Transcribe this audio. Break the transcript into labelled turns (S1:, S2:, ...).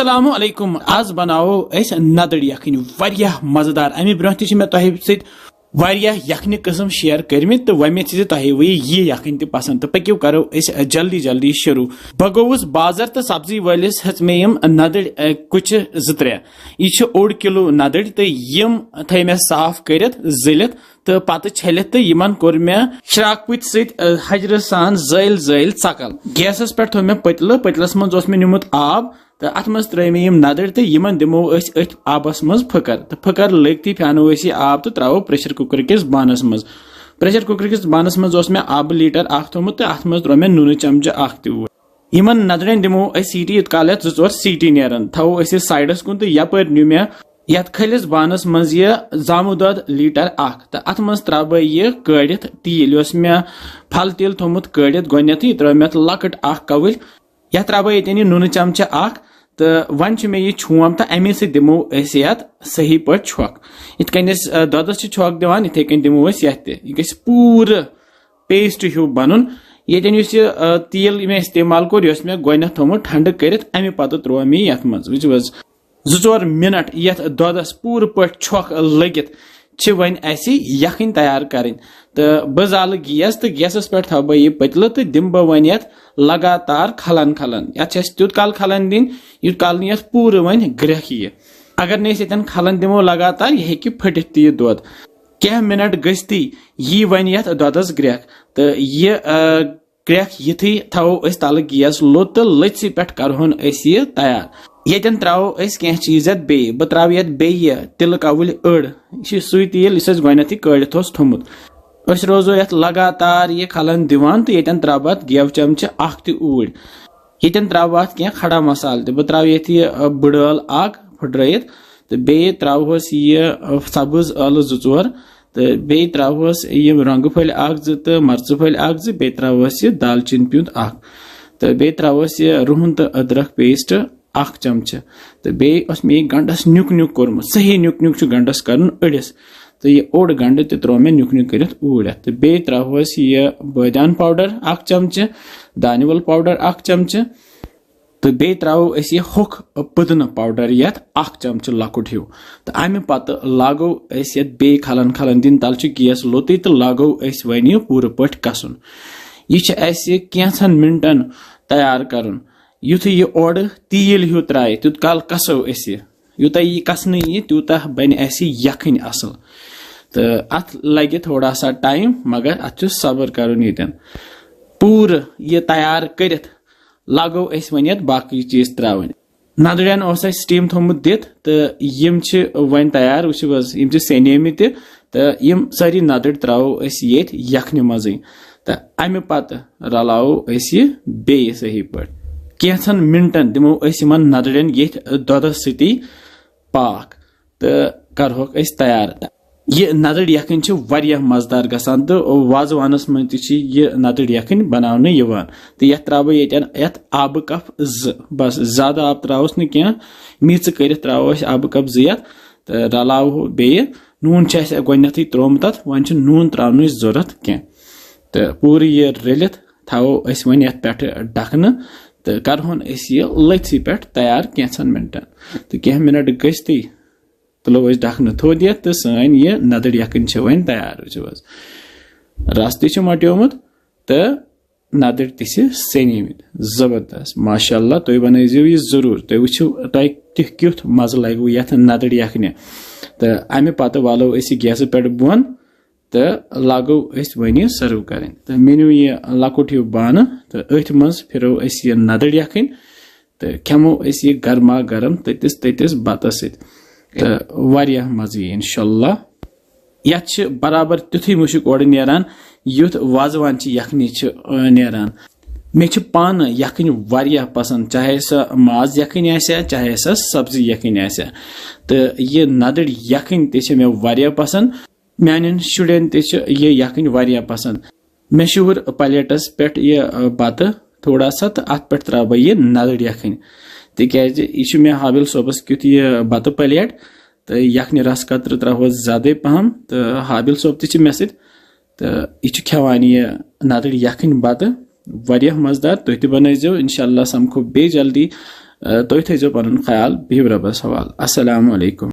S1: Assalamu alaikum. Az banao es Nadir Yakhni variyah mazadar. Ami brunti chi me tohi sit variyah yakhni qism share karmit to vame chi tohi we ye yakhni te pasand to pakyu karo es jaldi shuru. Bagos bazar ta sabzi walis hatmeyim Nadir kuch zitre. Ich od kilo Nadir te yim thayme saaf karit zilit to pat chelet yiman korme shrak put sit hajrasan zail sakal. Gasas per thome patlas man jos me nimut ab तो अत मज त्रेम नदर तो Yemen दिमो अथ आबस मज फकर तो फकर लगती फैनो आब तो त्रो प्रेशर कुकर किस बानस मज प्रेशर कुकर किस बानस मज मे आब लीटर थोमुत तो अत मज त्रो मे नून चमचे यमन नदरन दिमो सीटी इत काल जोर सीटी नेरन थो साइडस कुन तो यपर नु मे यथ खलिस बानस मज ये जामु दद लीटर तो अत मज त्रब यह कड़ित तील मे फल तिल थोमुत कड़ित गोनथ त्रो मे लकट कवल यह त्रब ये नून चमचे तो वन मे यह छूम तो अमे सो दिमो सही पे छक इत ददस छक दिवान इथे कन दिमो यह पूर पेस्ट हूँ बन ये तेल मे इस्तेमाल कोर मे गोनथ थोमुत ठंड कर अमे पत त्रो मे यथ मज जोर मिनट यथ ददस पूर पे छक लगित वन यखन तैयार करें तो बह जाल गैस तो गैसस पे थो बह यह पतल तो दिम बह वन लगातार खलन यथ तुत काल खलन दिन यूत काल यथ पूर वन ग्रेख यह अगर न खलन दिमो लगातार यह हे फटित तीर दोद क्या मिनट गस्ती यह वन यथ दोदस ग्रेख तो यह ग्रेख युथी थो तल गैस लोत तो लथि पे करहोन यह तैयार यन त्रो कह चीज बे बह त्रो ये बे तिल कवल अड़ सू तेल गोनथ कड़ित थोमुत रोजो ये लगातार यह खलन दिवान तो यन त्रब गेव चमचे ऊर यन त्रब कह खड़ा मसाल तो बह त्रो ये बड़ल फुट्रत तो बे त्रोस यह सब्ज ٲلہٕ 2-4 तो बे त्रोस यह रंग फल तो मर्च फल बे त्रोस यह दालचीन पिंद तो बे त्रोस यह रुहन तो अदरक पेस्ट 1 चमचे तो बे मे गंडस न्युक कोर्मुत सही न्युक गंडस कर अड़िस तो यह ओड गंड तो त्रो मे न्युक कर ऊर तो बे त्रोस यह बदान पाउडर 1 चमचे दानिवल पाउडर 1 चमचे तो बे त्रो यह होख पुदन पाउडर ये 1 चमचे लकुट हूँ तो अमे पत लागो बे खलन दिन तल गैस लोत तो लागो वन यह पूर पे कसन यह कैंसन मिनटन तैयार कर युथ यह ओड तील हूँ त्राय तुत काल कसो यूता यह कसन यह तूत बन यखन असल तो अत लगे थोड़ा सा टाइम मगर अत सबर कर पूर यह तैयार कर लागो वन बाकी चीज त्रावन नदरन स्टीम थोमुत दित तो यम वन तैयार वो सने तो यम सारी नदर त्रो ये यखन मज तो अमे पत रलाओ बे सही पे कैंसन मिनटन दिमो नदरन ये दोदस सती पाक तो करहोक तैयार यह नदर यखन वारियाह मजदार गसान तो वाजवानस मन यह नदर यखन बनाने यवान तो यह त्रब ये आब कप 2 बस ज्यादा आब त्रोस न क्या मीच कर त्रो आब कप 2 तो रलाओ बे नून गोनथ त्रोमुत वन नून त्रावन जरूरत क्या तो पूरी यह रलित थो वन ये पे ढकन तो करहोन यह लथि पे तैयार कैंसन मिनटन तो कह मिनट गस्ती तुलो ढकन थो दित तो सन यह नदर यखन वन तैयार रस तु मट्योमुत तो नदर तनेमित जबरदस्त माशाअल्लाह तुम बनाइजो यह जरूर तुम वो तुम क्युथ मज लगो ये नदर यखन तो अमे पत वालो गैस पे बोन तो लागो वन सर्व कर तो मेनू यह लकुट हूँ बान तो अथ मज फिरो यह नदर यखन तो खेमो यह गर्मा गर्म ततिस बतस तो वारियाह मज़ इंशाल्लाह यह बराबर तुथी मुशक ओर नेरान युथ वाजवान यखनी नेरान मे पान यखन वारियाह पसंद चाहे सह माज यखन आसा चाहे सह सब्जी यखन आसा तो यह नदर यखन ते मे वारियाह पसंद मान शुरन ते यह यखन वारियाह पसंद मशहूर प्लेटस पे यह बत थोड़ा सा तो अत पे त्रा बह यह नदर यखन तिकाज यह मे हाबिल सोबस क्युथ यह बत प्लेट तो यखन रस कतर त्रोस ज्यादा पहम तो हाबिल सोब ते मे सत तो यह खेवान यह नदर यखन बत वारियाह मजदार तुम बनाइजो इंशाल्लाह समखो बे जल्दी تُہۍ تھٲیزیو پنُن خیال بِہِو رۄبس حوال السلام علیکم